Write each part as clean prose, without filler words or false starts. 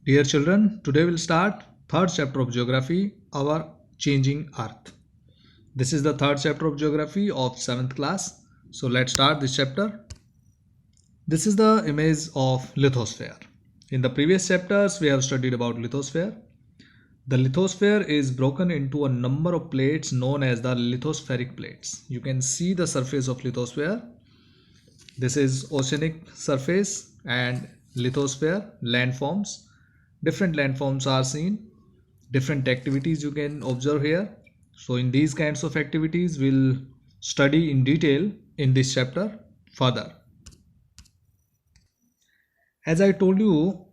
Dear children, today we'll start third chapter of geography, our changing earth. This is the third chapter of geography of 7th class. So let's start this chapter. This is the image of lithosphere. In the previous chapters we have studied about lithosphere. The lithosphere is broken into a number of plates known as the lithospheric plates. You can see the surface of lithosphere. This is oceanic surface and lithosphere landforms. Different landforms are seen. Different activities you can observe here. So in these kinds of activities we'll study in detail in this chapter further. As I told you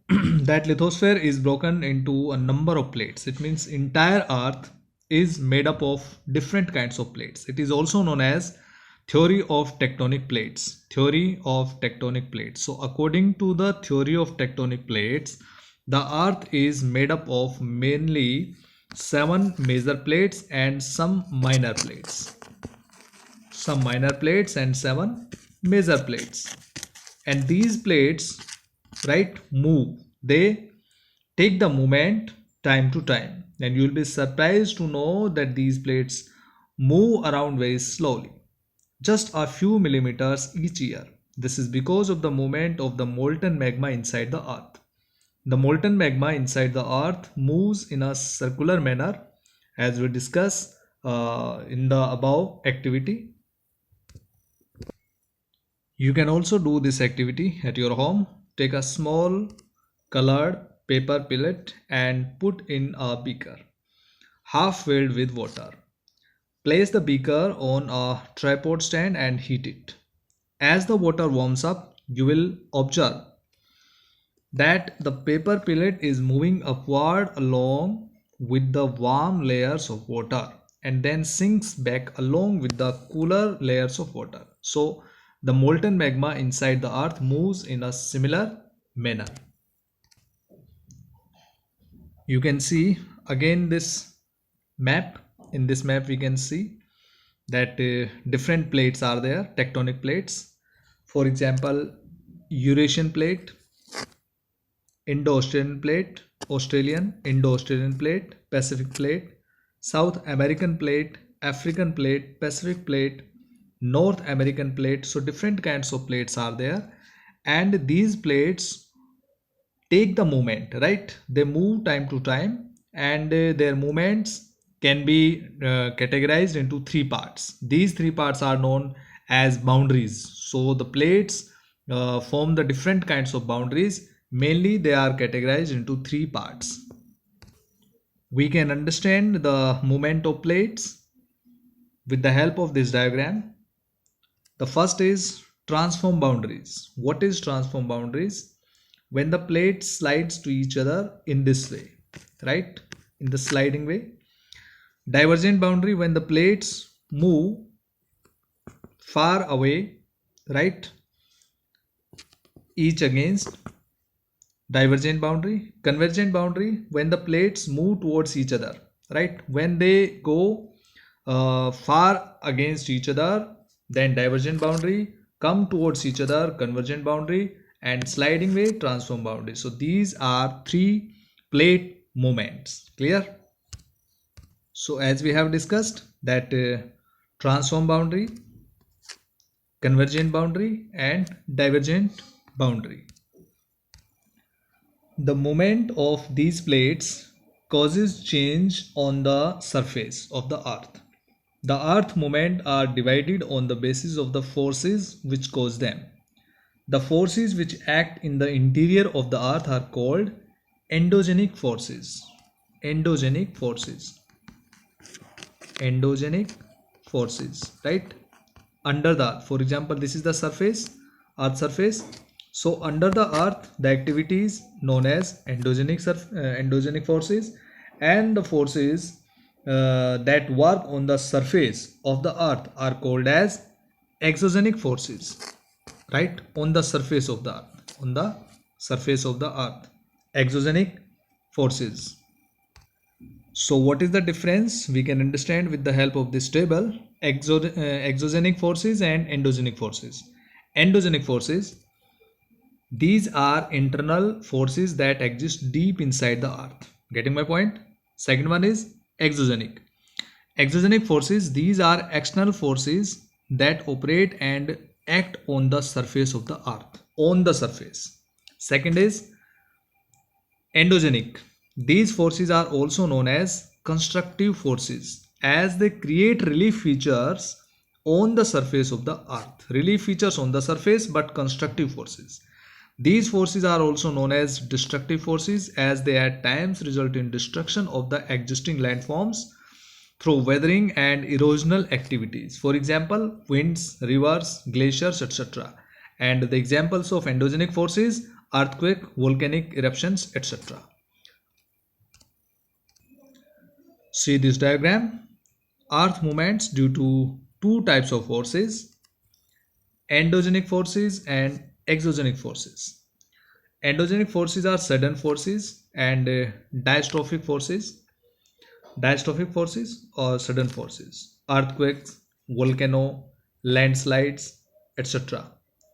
that lithosphere is broken into a number of plates. It means entire earth is made up of different kinds of plates. It is also known as theory of tectonic plates. Theory of tectonic plates. So according to the theory of tectonic plates, the earth is made up of mainly 7 major plates and some minor plates. Some minor plates and 7 major plates. And these plates, right, move. They take the movement time to time. And you will be surprised to know that these plates move around very slowly, just a few millimeters each year. This is because of the movement of the molten magma inside the earth. The molten magma inside the earth moves in a circular manner as we discussed in the above activity. You can also do this activity at your home. Take a small colored paper pellet and put in a beaker half filled with water. Place the beaker on a tripod stand and heat it. As the water warms up, you will observe that the paper pellet is moving upward along with the warm layers of water and then sinks back along with the cooler layers of water. So the molten magma inside the earth moves in a similar manner. You can see again this map. In this map we can see that different plates are there, tectonic plates. For example, Eurasian plate, Indo-Australian plate, Australian, Indo-Australian plate, Pacific plate, South American plate, African plate, Pacific plate, North American plate. So different kinds of plates are there, and these plates take the movement, right? They move time to time, and their movements can be categorized into 3 parts. These 3 parts are known as boundaries. So the plates form the different kinds of boundaries. Mainly they are categorized into 3 parts. We can understand the movement of plates with the help of this diagram. The first is transform boundaries. What is transform boundaries? When the plate slides to each other in this way, right? In the sliding way. Divergent boundary, when the plates move far away, right? Each against. Divergent boundary. Convergent boundary, when the plates move towards each other, right? When they go far against each other, then divergent boundary. Come towards each other, convergent boundary. And sliding way, transform boundary. So these are 3 plate movements. Clear? So as we have discussed that transform boundary, convergent boundary and divergent boundary. The movement of these plates causes change on the surface of the earth. The earth movement are divided on the basis of the forces which cause them. The forces which act in the interior of the earth are called endogenic forces. Endogenic forces. Endogenic forces, right? Under the earth. For example, this is the surface, earth surface. So under the earth, the activities known as endogenic forces, and the forces that work on the surface of the earth are called as exogenic forces, right? On the surface of the earth, on the surface of the earth, exogenic forces. So what is the difference? We can understand with the help of this table. Exogenic forces and endogenic forces. Endogenic forces, These are internal forces that exist deep inside the earth. Getting my point? Second one is exogenic. Exogenic forces, these are external forces that operate and act on the surface of the earth. On the surface. Second is endogenic. These forces are also known as constructive forces as they create relief features on the surface of the earth. Relief features on the surface but constructive forces. These forces are also known as destructive forces as they at times result in destruction of the existing landforms through weathering and erosional activities. For example, winds, rivers, glaciers, etc. And the examples of endogenic forces, earthquake, volcanic eruptions, etc. See this diagram. Earth movements due to two types of forces, endogenic forces and exogenic forces. Endogenic forces are sudden forces and diastrophic forces. Diastrophic forces or sudden forces, earthquakes, volcano, landslides, etc.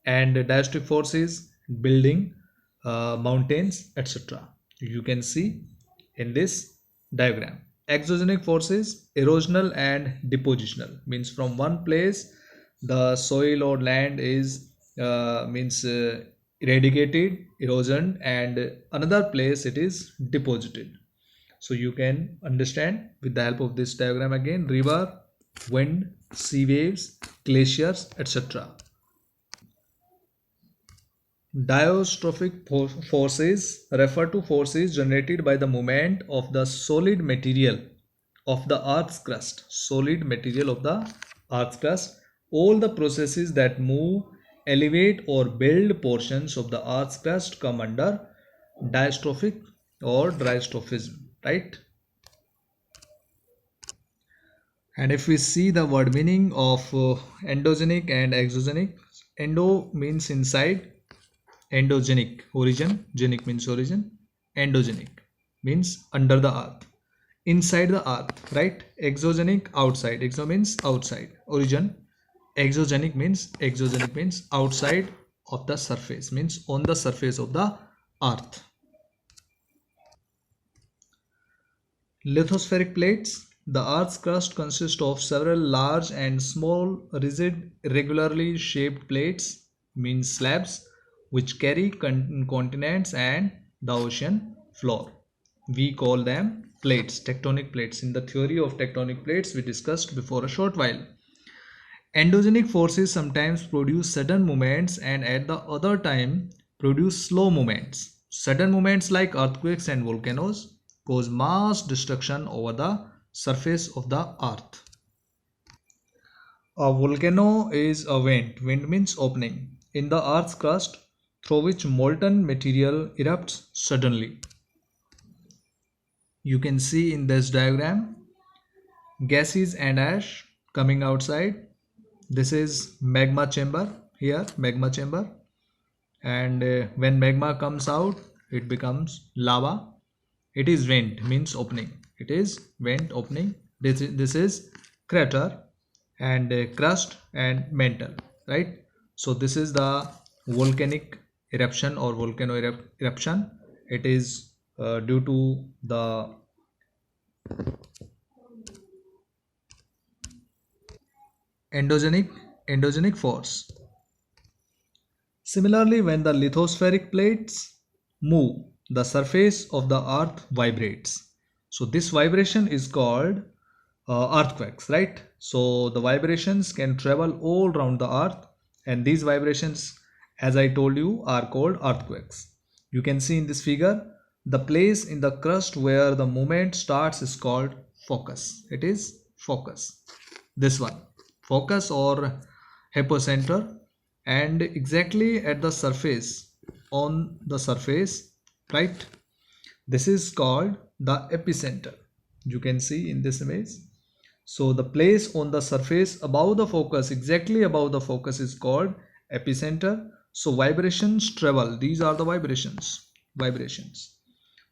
And diastrophic forces, building, mountains, etc. You can see in this diagram. Exogenic forces, erosional and depositional, means from one place the soil or land is eradicated, erosion, and another place it is deposited. So you can understand with the help of this diagram again: river, wind, sea waves, glaciers, etc. Diastrophic forces refer to forces generated by the movement of the solid material of the earth's crust. Solid material of the earth's crust. All the processes that move, elevate or build portions of the earth's crust come under diastrophic or diastrophism, right? And if we see the word meaning of endogenic and exogenic, endo means inside, endogenic origin, genic means origin, endogenic means under the earth, inside the earth, right? Exogenic outside, exo means outside, origin, exogenic means outside of the surface, means on the surface of the earth. Lithospheric plates. The Earth's crust consists of several large and small, rigid, irregularly shaped plates, means slabs, which carry continents and the ocean floor. We call them plates, tectonic plates. In the theory of tectonic plates, we discussed before a short while. Endogenic forces sometimes produce sudden movements and at the other time produce slow movements. Sudden movements like earthquakes and volcanoes cause mass destruction over the surface of the earth. A volcano is a vent. Vent means opening in the earth's crust through which molten material erupts suddenly. You can see in this diagram gases and ash coming outside. This is magma chamber, here magma chamber, and when magma comes out it becomes lava. It is vent means opening, it is vent opening. This is crater and crust and mantle, right? So this is the volcanic eruption or volcano eruption. It is due to the endogenic force. Similarly, when the lithospheric plates move, the surface of the earth vibrates. So this vibration is called earthquakes, right? So the vibrations can travel all around the earth, and these vibrations, as I told you, are called earthquakes. You can see in this figure the place in the crust where the movement starts is called focus. It is focus. This one, focus or hypocenter, and exactly at the surface, on the surface, right? This is called the epicenter. You can see in this image. So the place on the surface above the focus, exactly above the focus, is called epicenter. So vibrations travel, these are the vibrations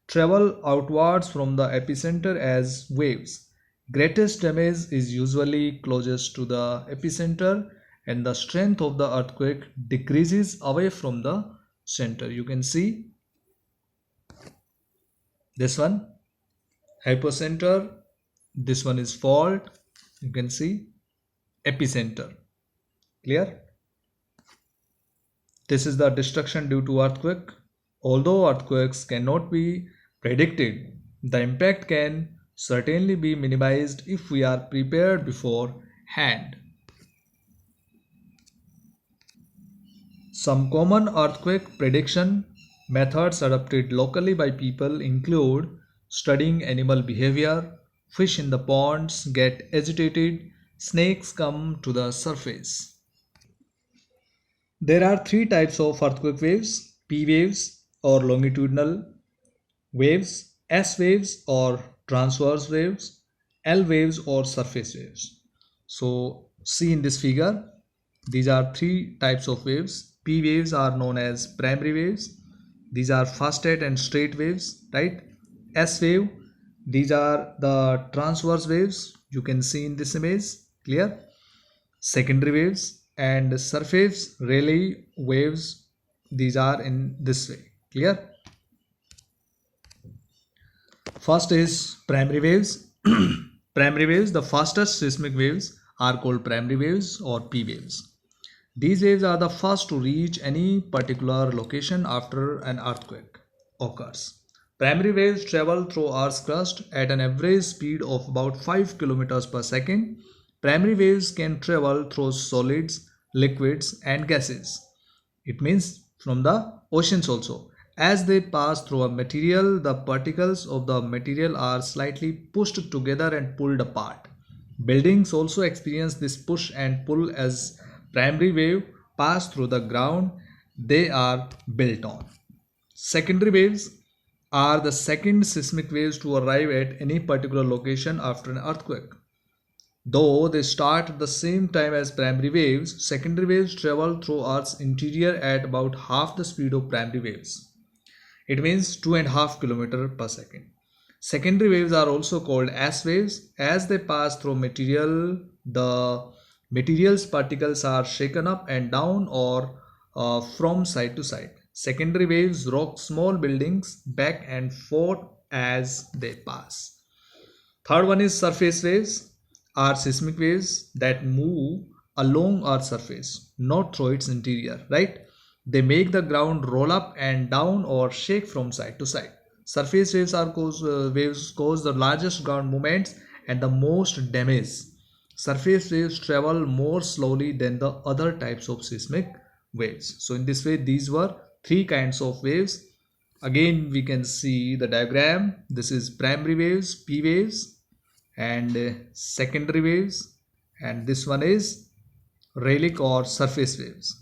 travel outwards from the epicenter as waves. Greatest damage is usually closest to the epicenter, and the strength of the earthquake decreases away from the center. You can see this one hypocenter, this one is fault, you can see epicenter. Clear? This is the destruction due to earthquake. Although earthquakes cannot be predicted, the impact can certainly be minimized if we are prepared beforehand. Some common earthquake prediction methods adopted locally by people include studying animal behavior, fish in the ponds get agitated, snakes come to the surface. There are three types of earthquake waves: P waves or longitudinal waves, S waves or transverse waves, L waves or surface waves. So see in this figure, these are three types of waves. P waves are known as primary waves. These are fast-set and straight waves, right? S wave, these are the transverse waves. You can see in this image, clear? Secondary waves and surface Rayleigh waves, these are in this way, clear? First is primary waves. Primary waves, the fastest seismic waves are called primary waves or P waves. These waves are the first to reach any particular location after an earthquake occurs. Primary waves travel through Earth's crust at an average speed of about 5 kilometers per second. Primary waves can travel through solids, liquids, and gases. It means from the oceans also. As they pass through a material, the particles of the material are slightly pushed together and pulled apart. Buildings also experience this push and pull as primary wave pass through the ground they are built on. Secondary waves are the second seismic waves to arrive at any particular location after an earthquake. Though they start at the same time as primary waves, secondary waves travel through Earth's interior at about half the speed of primary waves. It means 2.5 km per second. Secondary waves are also called S waves. As they pass through material, the material's particles are shaken up and down or from side to side. Secondary waves rock small buildings back and forth as they pass. Third one is surface waves, are seismic waves that move along Earth's surface, not through its interior, right? They make the ground roll up and down or shake from side to side. Surface waves cause the largest ground movements and the most damage. Surface waves travel more slowly than the other types of seismic waves. So in this way, these were three kinds of waves. Again, we can see the diagram. This is primary waves, P waves, and secondary waves, and this one is Rayleigh or surface waves.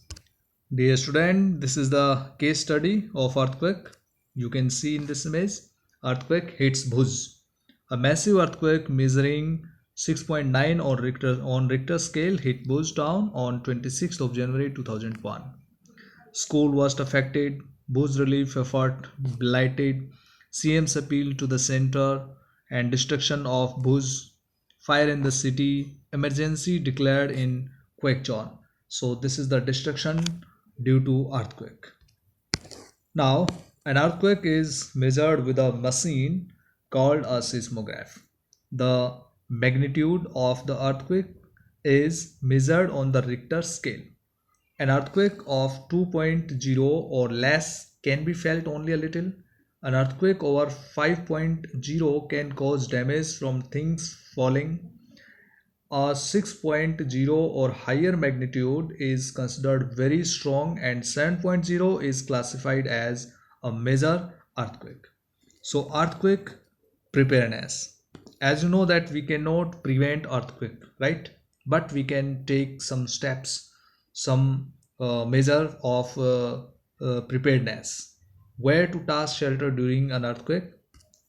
Dear student, this is the case study of earthquake. You can see in this image, earthquake hits Bhuj. A massive earthquake measuring 6.9 on Richter scale hit Bhuj town on 26th of January 2001. School was affected, Bhuj relief effort blighted, CM's appeal to the center and destruction of Bhuj, fire in the city, emergency declared in quake zone. So this is the destruction due to earthquake. Now, an earthquake is measured with a machine called a seismograph. The magnitude of the earthquake is measured on the Richter scale. An earthquake of 2.0 or less can be felt only a little. An earthquake over 5.0 can cause damage from things falling. A 6.0 or higher magnitude is considered very strong, and 7.0 is classified as a major earthquake. So earthquake preparedness. As you know that we cannot prevent earthquake, right? But we can take some steps, some measure of preparedness. Where to task shelter during an earthquake?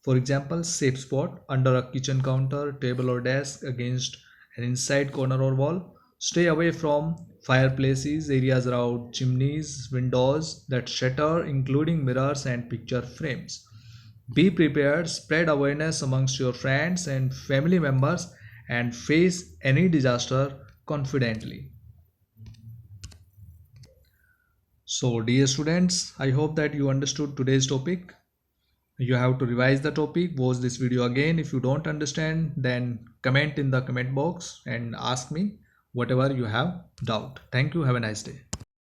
For example, safe spot under a kitchen counter, table or desk, against an inside corner or wall. Stay away from fireplaces, areas around chimneys, windows that shatter, including mirrors and picture frames. Be prepared, spread awareness amongst your friends and family members, and face any disaster confidently. So dear students, I hope that you understood today's topic. You have to revise the topic, watch this video again. If you don't understand, then comment in the comment box and ask me whatever you have doubt. Thank you. Have a nice day.